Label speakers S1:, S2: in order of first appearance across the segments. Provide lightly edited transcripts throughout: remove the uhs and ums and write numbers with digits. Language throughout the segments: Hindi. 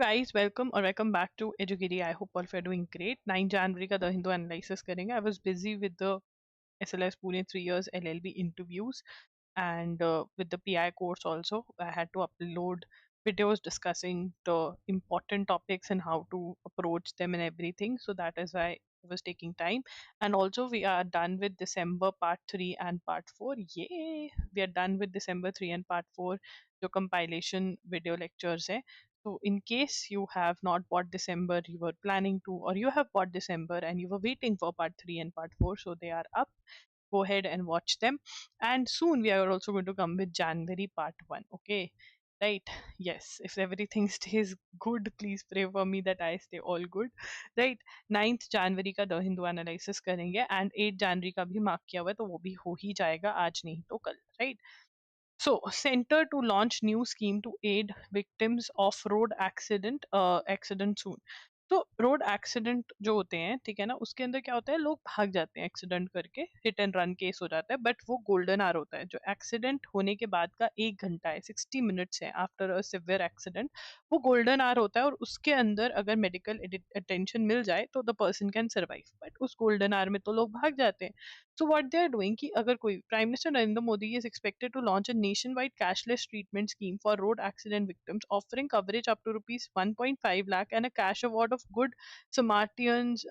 S1: Guys, welcome or welcome back to Edugiri. I hope all of you are doing great. 9 January का The Hindu analysis करेंगे. I was busy with the SLS Pune 3 years LLB interviews and with the PI course also. I had to upload videos discussing the important topics and how to approach them and everything. So that is why it was taking time. And also we are done with December part 3 and part 4. Yay! We are done with December 3 and part 4 जो compilation video lectures है. So in case you have not bought December, you were planning to, or you have bought December and you were waiting for part 3 and part 4, so they are up. Go ahead and watch them. And soon we are also going to come with January part 1. Okay. Right. Yes. If everything stays good, please pray for me that I stay all good. Right. 9th January का द हिंदू एनालिसिस करेंगे एंड 8 जनवरी का भी मार्क किया हुआ है तो वो भी हो ही जाएगा आज नहीं तो कल. Right. So, Center to launch new scheme to aid victims of road accident soon. तो रोड एक्सीडेंट जो होते हैं, ठीक है ना, उसके अंदर क्या होता है, लोग भाग जाते हैं एक्सीडेंट करके, हिट एंड रन केस हो जाता है, बट वो गोल्डन आवर होता है जो एक्सीडेंट होने के बाद का 1 घंटा है, 60 मिनट्स है आफ्टर अ सिवियर एक्सीडेंट. वो गोल्डन आवर होता है और उसके अंदर अगर मेडिकल अटेंशन मिल जाए तो the person can survive, but उस गोल्डन आवर में तो लोग भाग जाते हैं. So what they are doing कि अगर कोई Prime Minister Narendra Modi is expected to launch a nationwide cashless treatment scheme for road accident victims, offering coverage up to rupees 1.5 lakh and a cash award of good Samaritans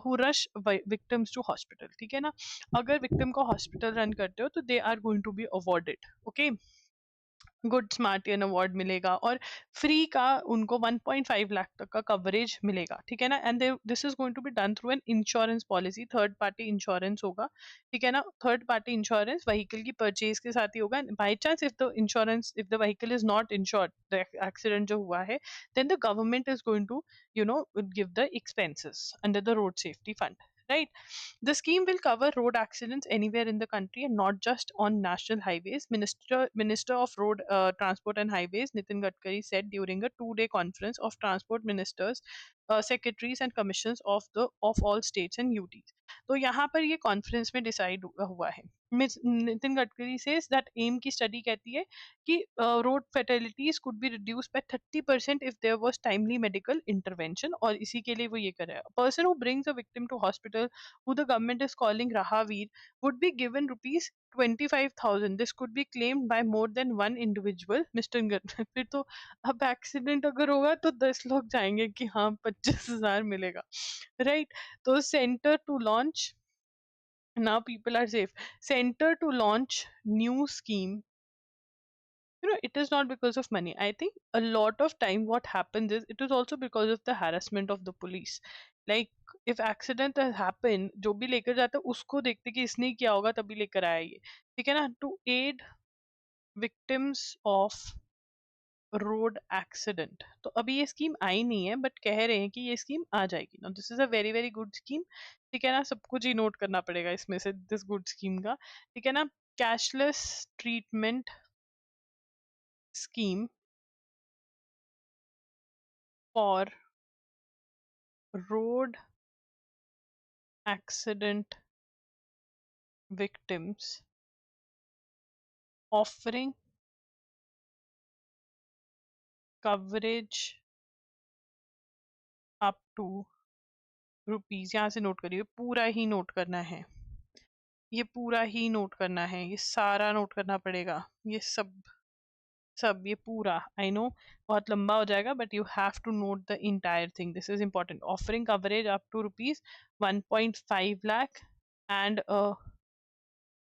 S1: who rush victims to hospital. ठीक है ना. अगर victim को hospital run करते हो तो they are going to be awarded. Okay. Good Smartian award मिलेगा और फ्री का उनको 1.5 लाख तक का कवरेज मिलेगा. ठीक है ना. And this is going to be done through an insurance policy. Third party insurance होगा. ठीक है ना. थर्ड पार्टी इंश्योरेंस व्हीकल की परचेज के साथ ही होगा. By chance if the vehicle is not insured, the accident जो हुआ है, then the government is going to give the expenses under the road safety fund. Right. The scheme will cover road accidents anywhere in the country and not just on national highways. Minister of Road Transport and Highways Nitin Gadkari said during a 2-day conference of transport ministers, secretaries and commissions of all states and UTs. तो यहाँ पर ये कॉन्फ्रेंस में डिसाइड हुआ है. नितिन गडकरी सेज दैट एम की स्टडी कहती है कि road fatalities could be reduce by 30% if there was timely medical intervention. और इसी के लिए वो ये कर रहा है. Person who brings a victim to hospital who the government is calling Rahavir would be given rupees 25,000. This could be claimed by more than one individual. Mr. फिर तो अब एक्सीडेंट अगर होगा तो 10 लोग जाएंगे कि हाँ 25,000 मिलेगा. राइट. तो centre to launch, now people are safe. Center to launch new scheme. It is not because of money. I think a lot of time what happens is it is also because of the harassment of the police. Like if accident has happened, जो भी लेकर जाता है उसको देखते कि इसने ही किया होगा तभी लेकर आया ये. ठीक है ना. To aid victims of road accident. तो अभी ये स्कीम आई नहीं है बट कह रहे हैं कि ये स्कीम आ जाएगी. Now this is a very very good scheme. ठीक है ना. सब कुछ ही नोट करना पड़ेगा इसमें से दिस गुड स्कीम का. ठीक है ना. Cashless treatment scheme for road accident victims offering coverage up to rupees. यहाँ से नोट करिए. पूरा ही नोट करना है. ये पूरा ही नोट करना है. ये सारा नोट करना पड़ेगा. ये सब सब ये पूरा. आई नो बहुत लंबा हो जाएगा but you have to note the entire thing. This is important. Offering coverage up to rupees 1.5 lakh and a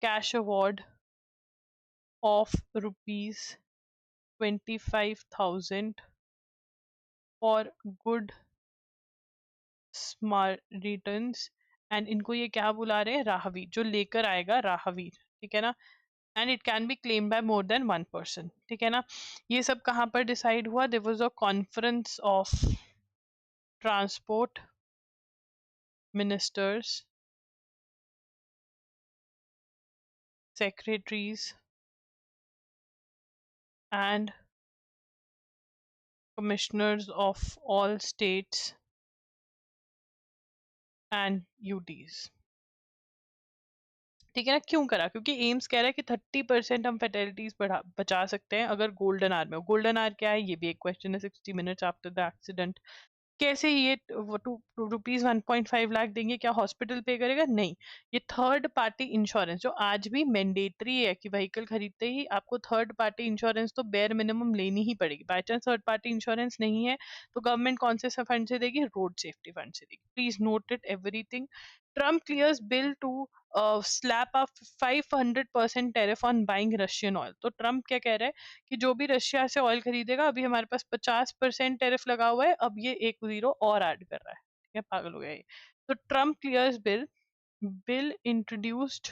S1: cash award of rupees 25,000 for good smart returns. And इनको ये क्या बुला रहे हैं, राहवीर. जो लेकर आएगा राहवीर. ठीक है ना. And it can be claim by more than one person. ठीक है ना. ये सब कहाँ पर डिसाइड हुआ. There was a conference of transport ministers, secretaries and commissioners of all states and UTs. ठीक है ना, क्यों करा? क्योंकि एम्स कह रहा है कि 30% हम फर्टिलिटीज बचा सकते हैं अगर गोल्डन आवर में हो। गोल्डन आवर क्या है, ये भी एक क्वेश्चन है। 60 मिनट्स आफ्टर द एक्सीडेंट। कैसे ये टू रुपीज 1.5 लाख देंगे, क्या हॉस्पिटल पे करेगा? नहीं। ये थर्ड पार्टी इंश्योरेंस जो आज भी मैंडेटरी है कि व्हीकल खरीदते ही आपको थर्ड पार्टी इंश्योरेंस तो बेयर मिनिमम लेनी ही पड़ेगी। By chance third party insurance नहीं है तो गवर्नमेंट कौन से फंड से देगी? रोड सेफ्टी फंड से देगी। Please note it everything. Trump clears bill to slap a 500% tariff on buying Russian oil. तो ट्रम्प क्या कह रहा है कि जो भी रशिया से ऑयल खरीदेगा, अभी हमारे पास 50% टेरिफ लगा हुआ है, अब ये एक जीरो और ऐड कर रहा है। ठीक है, पागल हो गया ये। तो Trump clears bill, bill introduced,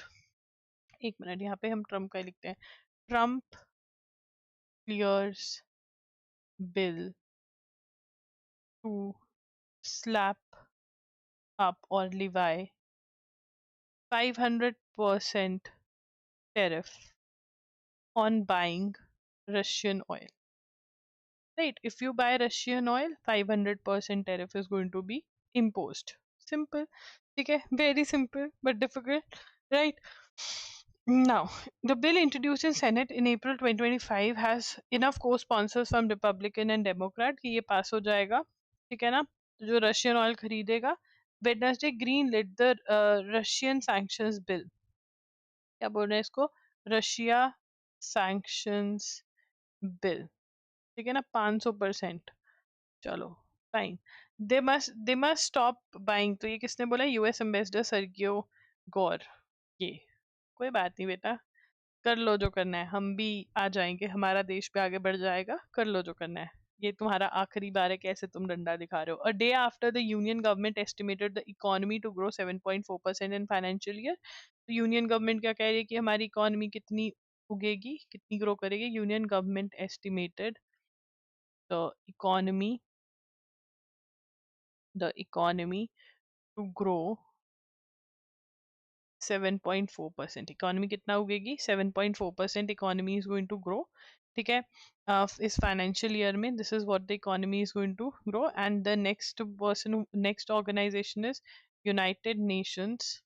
S1: एक मिनट, यहाँ पे हम ट्रम्प का ही लिखते हैं। Trump clears bill to slap up और levy 500% tariff on buying Russian oil. Right? If you buy Russian oil, 500% tariff is going to be imposed. Simple. Okay, very simple but difficult, right? Now, the bill introduced in Senate in April 2025 has enough co-sponsors from Republican and Democrat कि ये पास हो जाएगा, ठीक है ना? तो जो रशियन ऑयल खरीदेगा, Wednesday green lit the Russian sanctions bill. क्या बोल रहे हैं इसको? रशिया सैंक्शंस बिल, ठीक है ना? 500%। चलो, fine. They must stop buying. तो ये किसने बोला? यूएस एम्बेसडर सर्गियो गौर। ये कोई बात नहीं बेटा, कर लो जो करना है, हम भी आ जाएंगे, हमारा देश भी आगे बढ़ जाएगा, कर लो जो करना है। ये तुम्हारा आखिरी बार है, कैसे तुम डंडा दिखा रहे हो? A day after the union government estimated the economy to grow 7.4% in financial year. तो यूनियन गवर्नमेंट क्या कह रही है कि हमारी इकोनॉमी कितनी उगेगी, कितनी ग्रो करेगी? Union government estimated the economy, to grow 7.4%। Economy कितना उगेगी? 7.4% economy is going to grow. ठीक है, इस फाइनेंशियल ईयर में this is what the economy is going to grow. And the next organisation is United Nations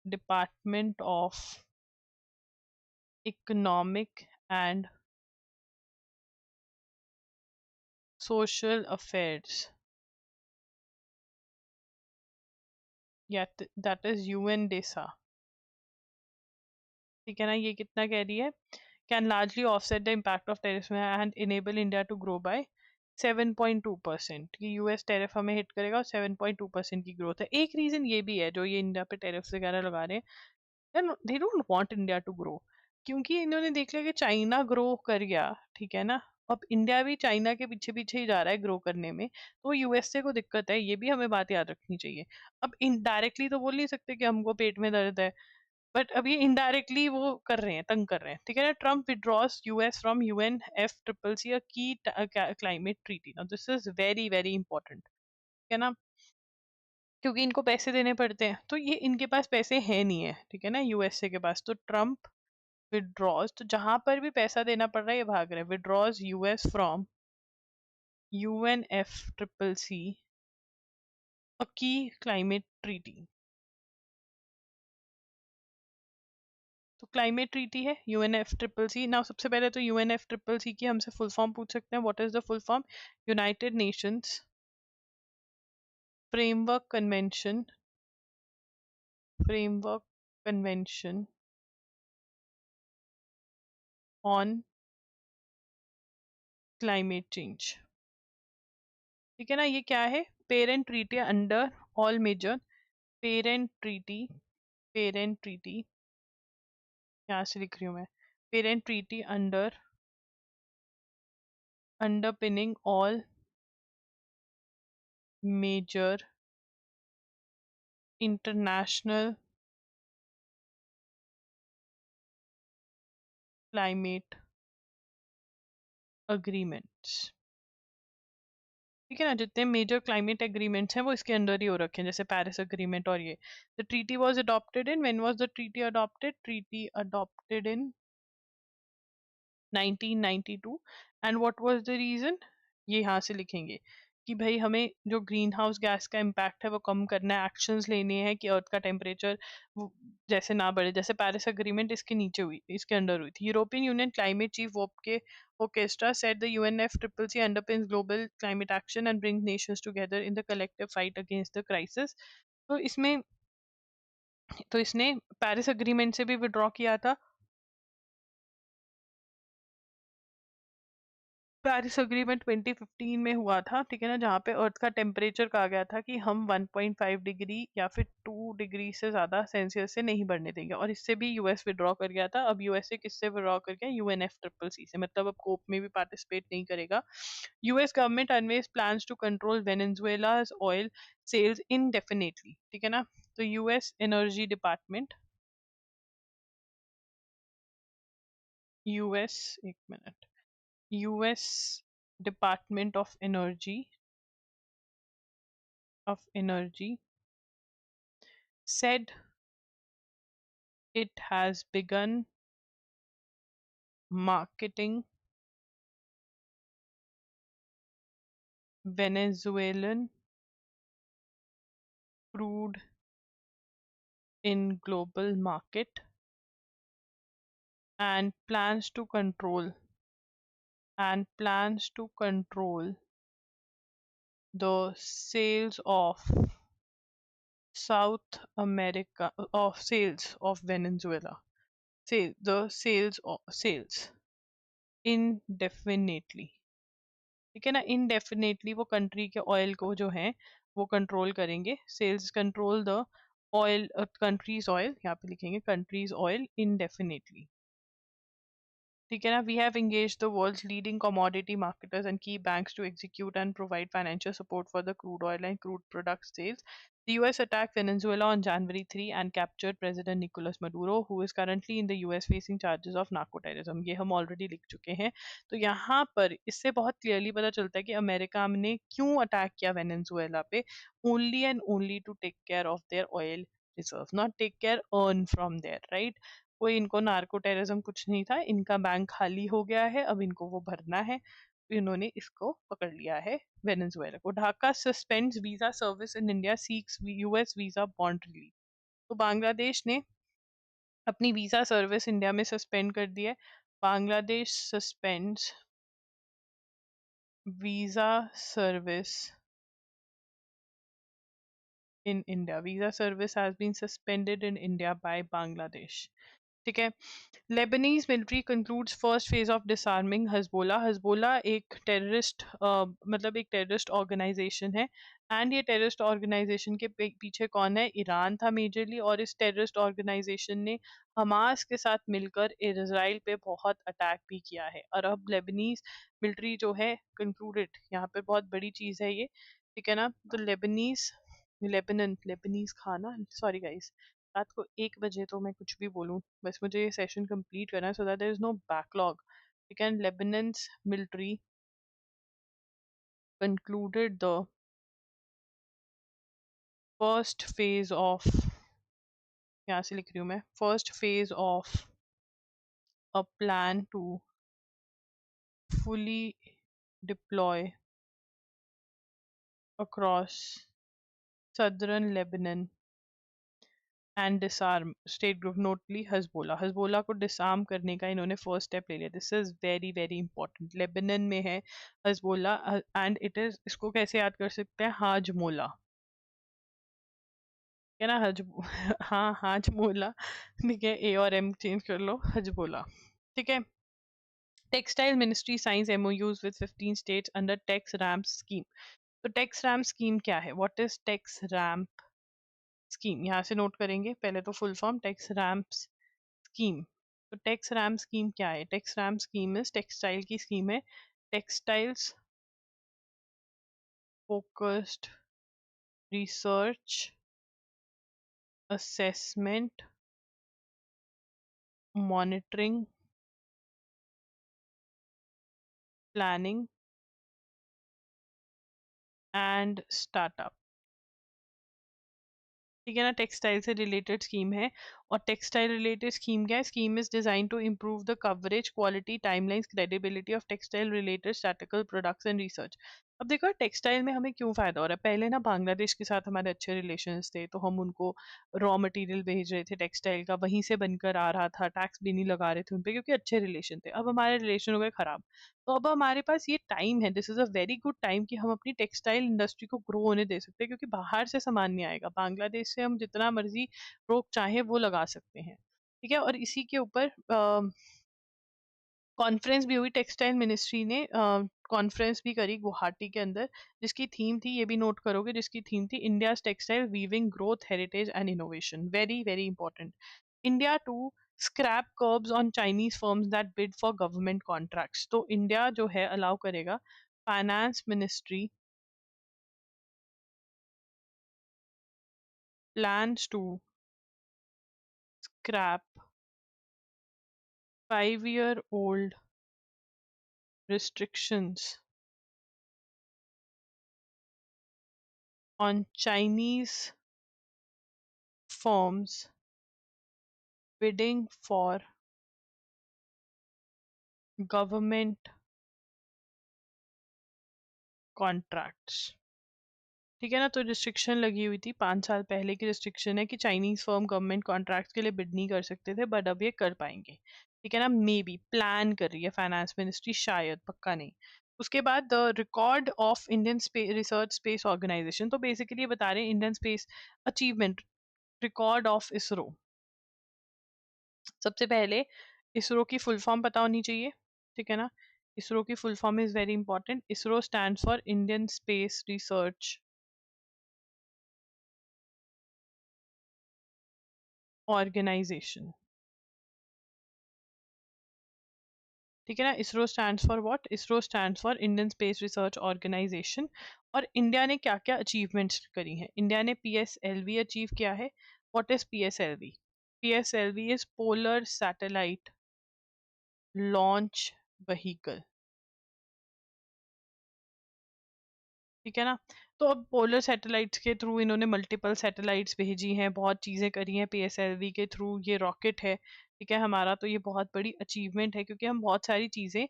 S1: Department of Economic and Social Affairs, या दैट इज यूएनडेसा। ठीक है ना, ये कितना कह रही है? Can largely offset the impact of tariff and enable India to grow by 7.2%। कि यूएस टेरिफ हमें हिट करेगा और 7.2% की ग्रोथ है। एक रीजन ये भी है जो ये इंडिया पे टेरिफ वगैरह लगा रहे हैं, they don't want India to grow. क्योंकि इन्होंने देख लिया कि चाइना ग्रो कर गया, ठीक है ना, अब इंडिया भी चाइना के पीछे पीछे ही जा रहा है ग्रो करने में, तो यूएसए को दिक्कत है। ये भी हमें बात याद रखनी चाहिए। अब इनडायरेक्टली तो बोल नहीं सकते कि हमको पेट में दर्द है, बट अभी इनडायरेक्टली वो कर रहे हैं, तंग कर रहे हैं। ठीक है ना? Trump withdraws US from UNFCCC, अ की climate treaty. Now this is very very important, ठीक है ना, क्योंकि इनको पैसे देने पड़ते हैं, तो ये इनके पास पैसे हैं नहीं है, ठीक है ना, यूएसए के पास। तो ट्रम्प विड्रॉज, तो जहां पर भी पैसा देना पड़ रहा है ये भाग रहे हैं। विड्रॉज यूएस फ्रॉम UNFCCC, अ की क्लाइमेट ट्रीटी। तो क्लाइमेट ट्रीटी है UNFCCC। नाउ सबसे पहले तो UNFCCC की हमसे फुल फॉर्म पूछ सकते हैं। What is the full form? United Nations Framework Convention, Framework Convention on Climate Change. ठीक है ना, ये क्या है? Parent treaty under all major, parent treaty, parent treaty, यहाँ से लिख रही हूँ मैं, parent treaty under underpinning all major international climate agreements. ठीक है ना, जितने मेजर क्लाइमेट एग्रीमेंट्स हैं वो इसके अंडर ही हो रखे हैं, जैसे पेरिस अग्रीमेंट और ये। The treaty was adopted in, when was the treaty adopted? Treaty adopted in 1992। And what was the reason? ये यहाँ से लिखेंगे कि भाई हमें जो ग्रीन हाउस गैस का इम्पैक्ट है वो कम करना है, एक्शंस लेने हैं कि अर्थ का टेम्परेचर जैसे ना बढ़े। जैसे पेरिस अग्रीमेंट इसके नीचे हुई, इसके अंडर हुई थी। European Union climate chief Wopke Orchestra said the UNFCCC underpins global climate action and brings nations together in the collective fight against the crisis. तो इसमें तो इसने पेरिस अग्रीमेंट से भी विड्रॉ किया था। पेरिस एग्रीमेंट 2015 में हुआ था, ठीक है ना, जहाँ पे अर्थ का टेम्परेचर कहा गया था कि हम 1.5 डिग्री या फिर 2 डिग्री से ज्यादा सेल्सियस से नहीं बढ़ने देंगे, और इससे भी यूएस विड्रॉ कर गया था। अब यूएसए किससे विड्रॉ कर गया? यूएनएफसीसीसी से, मतलब अब कोप में भी पार्टिसिपेट नहीं करेगा। US government unveils plans to control Venezuela's oil sales indefinitely, ठीक है ना। तो यूएस एनर्जी डिपार्टमेंट, यूएस, एक minute, US department of energy said it has begun marketing Venezuelan crude in global market and plans to control the sales of South America of sales of Venezuela, sales indefinitely, ठीक है ना। इनडेफिनेटली वो कंट्री के ऑयल को जो है वो कंट्रोल करेंगे। Sells control the oil, countries oil, यहाँ पे लिखेंगे कंट्रीज ऑयल इनडेफिनेटली, ठीक है ना। We have engaged the world's leading commodity marketers and key banks to execute and provide financial support for the crude oil and crude product sales. The US attacked Venezuela on January 3 and captured President Nicolas Maduro, who is currently in the US facing charges of narco-terrorism. ये हम ऑलरेडी लिख चुके हैं। तो यहाँ पर इससे बहुत क्लियरली पता चलता है कि अमेरिका ने क्यों अटैक किया वेनेजुएला पे। Only and only to take care of their oil reserve, not take care, earn from there, right. कोई इनको नार्को टेररिज्म कुछ नहीं था, इनका बैंक खाली हो गया है, अब इनको वो भरना है, इन्होंने इसको पकड़ लिया है वेनेजुएला को। Dhaka suspends visa service in India, seeks US visa bond relief. तो बांग्लादेश ने अपनी वीजा सर्विस इंडिया में सस्पेंड कर दी है। Bangladesh suspends visa service in India. Visa service has been suspended in India by Bangladesh. ठीक है। Lebanese military concludes first phase of disarming Hezbollah. Hezbollah एक टेररिस्ट मतलब एक टेररिस्ट ऑर्गेनाइजेशन है, एंड ये टेररिस्ट ऑर्गेनाइजेशन के पीछे कौन है? ईरान था मेजरली, और इस टेररिस्ट ऑर्गेनाइजेशन ने हमास के साथ मिलकर इसराइल पे बहुत अटैक भी किया है। और अब लेबनीज मिलिट्री जो है कंक्लूडेड, यहाँ पे बहुत बड़ी चीज़ है ये, ठीक है ना। तो लेबनीज खाना, सॉरी गाइस, रात को 1 बजे तो मैं कुछ भी बोलूं, बस मुझे ये सेशन कंप्लीट करना है so that there is no backlog. We can Lebanon's military concluded the first phase of, यहाँ से लिख रही हूँ मैं, first phase of a plan to fully deploy across southern Lebanon and disarm state group, notably Hezbollah. Hezbollah को डिसआर्म करने का इन्होंने फर्स्ट स्टेप ले लिया। This is very very important. Lebanon में है हजबोला, एंड इट इज, इसको कैसे याद कर सकते हैं? हाजमोला, है ना। हाँ, हाजमोला, ठीक है, ए और एम चेंज कर लो, हजबोला, ठीक है। Textile ministry science MoUs with 15 states under tax ramp scheme. तो टैक्स रैम्प स्कीम क्या है? What is tax ramp scheme? यहाँ से नोट करेंगे पहले तो full form tax ramp scheme. तो टैक्स रैम स्कीम क्या है? Tax RAM scheme is textile की स्कीम है। Textiles focused research, assessment, monitoring, planning and startup, ठीक है ना। टेक्सटाइल से रिलेटेड स्कीम है। और टेक्सटाइल रिलेटेड स्कीम क्या है? Scheme is design to improve the coverage, quality, timelines, credibility of textile related statistical products and research. अब देखो टेक्सटाइल में हमें क्यों फायदा हो रहा है, पहले ना बांग्लादेश के साथ हमारे अच्छे रिलेशंस थे, तो हम उनको रॉ मटेरियल भेज रहे थे टेक्सटाइल का, वहीं से बनकर आ रहा था, टैक्स भी नहीं लगा रहे थे उनपे क्योंकि अच्छे रिलेशन थे। अब हमारे रिलेशन हो गए खराब, तो अब हमारे पास ये टाइम है, this is a very good time कि हम अपनी टेक्सटाइल इंडस्ट्री को ग्रो होने दे सकते हैं, क्योंकि बाहर से सामान नहीं आएगा, बांग्लादेश से हम जितना मर्जी रोक चाहे वो लगा सकते हैं। ठीक है, और इसी के ऊपर कॉन्फ्रेंस भी हुई, टेक्सटाइल मिनिस्ट्री ने कॉन्फ्रेंस भी करी गुवाहाटी के अंदर, जिसकी थीम थी, ये भी नोट करोगे, जिसकी थीम थी India textile weaving growth heritage and innovation, very very important. India to scrap curbs on Chinese firms that bid for government contracts, तो इंडिया जो है अलाउ करेगा finance ministry plans to scrap 5-year-old restrictions on Chinese firms bidding for government contracts। ठीक है ना, तो रिस्ट्रिक्शन लगी हुई थी, 5 साल पहले की रिस्ट्रिक्शन है कि चाइनीज फर्म गवर्नमेंट कॉन्ट्रैक्ट के लिए बिड नहीं कर सकते थे, बट अब ये कर पाएंगे। ठीक है ना, मे बी प्लान कर रही है फाइनेंस मिनिस्ट्री, शायद, पक्का नहीं। उसके बाद the record of Indian research space organisation, तो बेसिकली ये बता रहे हैं Indian space achievement, record of ISRO. सबसे पहले इसरो की फुल फॉर्म पता होनी चाहिए। ठीक है ना, इसरो की full form is very important, ISRO stand for Indian Space Research Organisation. ठीक है ना, ISRO stands for what, ISRO stands for Indian Space Research Organisation. और इंडिया ने क्या क्या अचीवमेंट्स करी हैं, इंडिया ने पीएसएलवी अचीव किया है। What is PSLV? PSLV is polar satellite launch vehicle. ठीक है ना, तो अब पोलर सैटेलाइट्स के थ्रू इन्होंने मल्टीपल सैटेलाइट्स भेजी हैं, बहुत चीज़ें करी हैं पीएसएलवी के थ्रू, ये रॉकेट है। ठीक है हमारा, तो ये बहुत बड़ी अचीवमेंट है क्योंकि हम बहुत सारी चीज़ें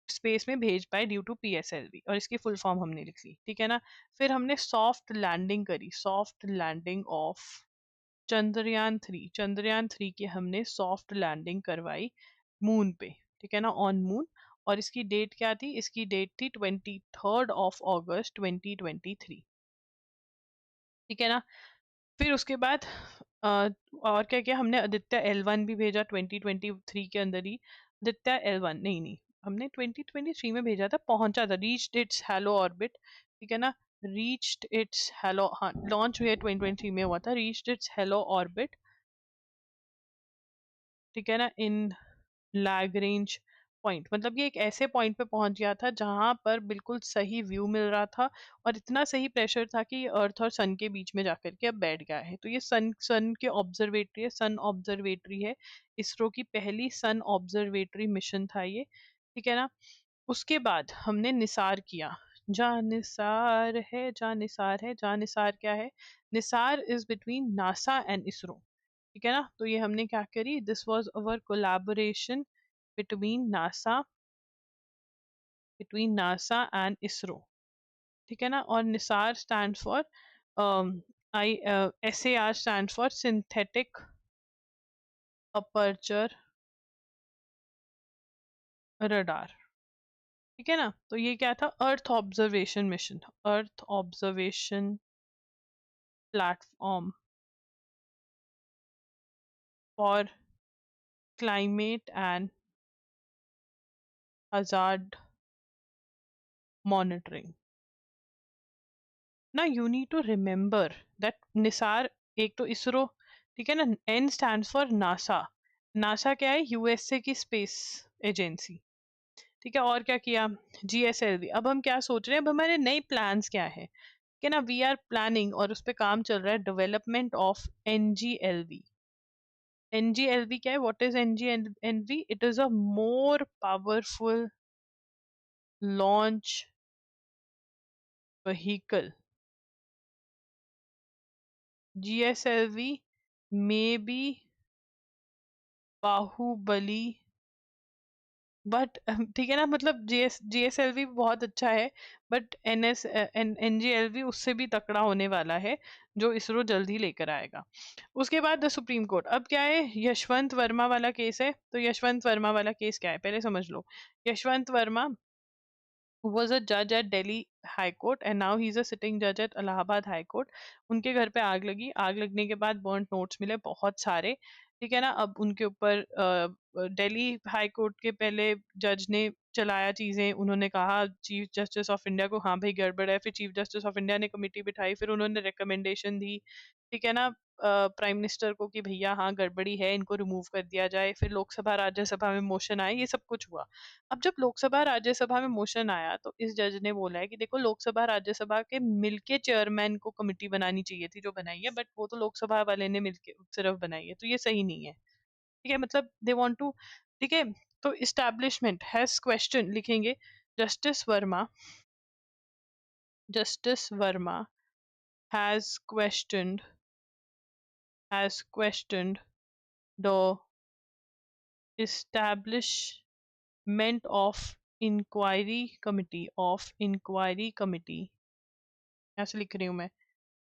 S1: स्पेस में भेज पाए ड्यू टू पीएसएलवी, और इसकी फुल फॉर्म हमने लिख ली। ठीक है ना, फिर हमने सॉफ्ट लैंडिंग करी, soft landing of Chandrayaan 3, Chandrayaan 3 की हमने सॉफ्ट लैंडिंग करवाई मून पे। ठीक है ना, ऑन मून। और इसकी डेट क्या थी, इसकी डेट थी 23 अगस्त 2023। ठीक है ना, फिर उसके बाद अ, और क्या किया हमने, आदित्य L1 भी भेजा 2023 के अंदर ही। आदित्य L1 नहीं नहीं, हमने 2023 में भेजा था, पहुंचा था, रीच्ड इट्स हेलो ऑर्बिट। ठीक है ना, रीच्ड इट्स हेलो, हाँ लॉन्च हुआ 2023 में हुआ था, रीच्ड इट्स हेलो ऑर्बिट। ठीक है ना, इन लैग्रेंज पॉइंट, मतलब ये एक ऐसे पॉइंट पे पहुंच गया था जहां पर बिल्कुल सही व्यू मिल रहा था, और इतना सही प्रेशर था कि अर्थ और सन के बीच में जाकर के अब बैठ गया है। तो ये सन के ऑब्जर्वेटरी है, सन ऑब्जर्वेटरी है, इसरो की पहली सन ऑब्जर्वेटरी मिशन था ये। ठीक है ना, उसके बाद हमने निसार किया, जहाँ निसार है, जहाँ निसार है, जहाँ निसार क्या है, NISAR is between NASA and ISRO. ठीक है ना, तो ये हमने क्या करी, this was our collaboration between NASA and ISRO. ठीक है ना, और NISAR stand for I SAR stand for synthetic aperture radar. ठीक है ना, तो ये क्या था, earth observation mission, earth observation platform for climate and hazard monitoring. ना you need to remember that NISAR, एक तो इसरो, ठीक है ना, N stand for NASA, NASA क्या है, यूएसए की स्पेस एजेंसी। ठीक है, और क्या किया, GSLV। अब हम क्या सोच रहे हैं, अब हमारे नए प्लान्स क्या है, कि ना वी आर प्लानिंग, और उस पर काम चल रहा है, डेवलपमेंट ऑफ NGLV। NGLV क्या है, what is NGLV? It is a more powerful launch vehicle. GSLV may be Baahubali but ठीक है ना, मतलब जीएसएलवी बहुत अच्छा है, बट एनजीएलवी उससे भी तकड़ा होने वाला है, जो इसरो जल्द ही लेकर आएगा। उसके बाद द सुप्रीम कोर्ट, अब क्या है, यशवंत वर्मा वाला केस है। तो यशवंत वर्मा वाला केस क्या है पहले समझ लो। Yashwant Verma was a judge at Delhi High Court and now he's a sitting judge at Allahabad High Court। उनके घर पे आग लगी, आग लगने के बाद बर्न्ट नोट्स मिले बहुत सारे, ठीक है ना। अब उनके ऊपर दिल्ली हाई कोर्ट के पहले जज ने चलाया चीजें, उन्होंने कहा चीफ जस्टिस ऑफ इंडिया को हाँ भाई गड़बड़ है, फिर चीफ जस्टिस ऑफ इंडिया ने कमेटी बिठाई, फिर उन्होंने रिकमेंडेशन दी, ठीक है ना, प्राइम मिनिस्टर को कि भैया हाँ गड़बड़ी है, इनको रिमूव कर दिया जाए। फिर लोकसभा राज्यसभा में मोशन आए, ये सब कुछ हुआ। अब जब लोकसभा राज्यसभा में मोशन आया तो इस जज ने बोला है कि देखो लोकसभा राज्यसभा के मिलके चेयरमैन को कमेटी बनानी चाहिए थी जो बनाई है, बट वो तो लोकसभा वाले ने मिलके सिर्फ बनाई है, तो ये सही नहीं है, ठीक है, मतलब दे वांट टू, ठीक है। तो इस्टेब्लिशमेंट हैज क्वेश्चन लिखेंगे, justice Varma, justice Varma has questioned the establishment of inquiry committee, ऐसे लिख रही हूँ मैं,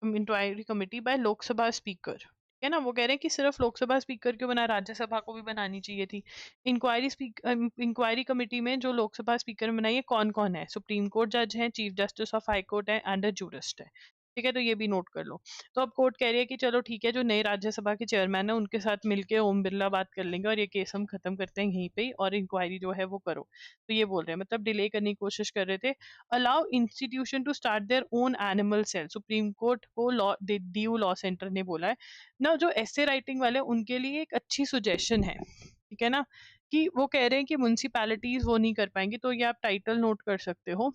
S1: inquiry committee by Lok Sabha speaker, है ना। वो कह रहे हैं कि सिर्फ लोकसभा स्पीकर क्यों बना, राज्यसभा को भी बनानी चाहिए थी। इंक्वायरी कमेटी में जो लोकसभा स्पीकर ने बनाई है कौन कौन है, सुप्रीम कोर्ट जज है, chief justice of high court है एंड अ जूरिस्ट है, ठीक है, तो ये भी नोट कर लो। तो अब कोर्ट कह रही है कि चलो ठीक है, जो नए राज्यसभा के चेयरमैन है उनके साथ मिलके ओम बिरला बात कर लेंगे और ये केस हम खत्म करते हैं यहीं पे ही, और इंक्वायरी जो है वो करो। तो ये बोल रहे हैं, मतलब डिले करने की कोशिश कर रहे थे। Allow institution to start their own animal cell, supreme court को लॉ ड्यू लॉ सेंटर ने बोला है ना। जो एसे राइटिंग वाले उनके लिए एक अच्छी सुजेशन है, ठीक है ना, कि वो कह रहे हैं कि म्युनिसिपैलिटीज वो नहीं कर पाएंगी, तो ये आप टाइटल नोट कर सकते हो,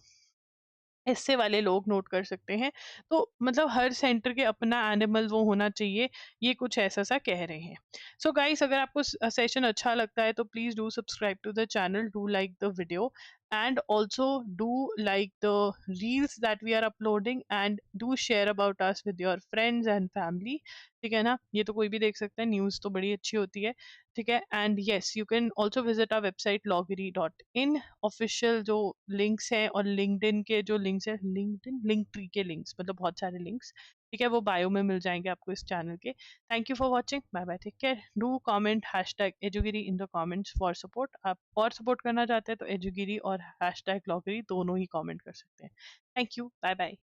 S1: ऐसे वाले लोग नोट कर सकते हैं। तो मतलब हर सेंटर के अपना एनिमल वो होना चाहिए, ये कुछ ऐसा सा कह रहे हैं। सो गाइस, अगर आपको सेशन अच्छा लगता है तो please do subscribe to the channel, do like the video and also do like the reels that we are uploading and do share about us with your friends and family, ठीक है ना। ये तो कोई भी देख सकता है, न्यूज़ तो बड़ी अच्छी होती है, ठीक है। And yes, you can also visit our website loggery.in, official जो लिंक्स हैं और लिंक्डइन के जो लिंक्स है, लिंक्डइन लिंक ट्री के लिंक्स, मतलब बहुत सारे लिंक्स, ठीक है, वो बायो में मिल जाएंगे आपको इस चैनल के। Thank you for watching, bye bye, take care, do comment hashtag एजुगिरी in the comments for support. आप और सपोर्ट करना चाहते हैं तो एजुगिरी और हैशटैग लॉगरी दोनों ही कॉमेंट कर सकते हैं। Thank you, bye bye.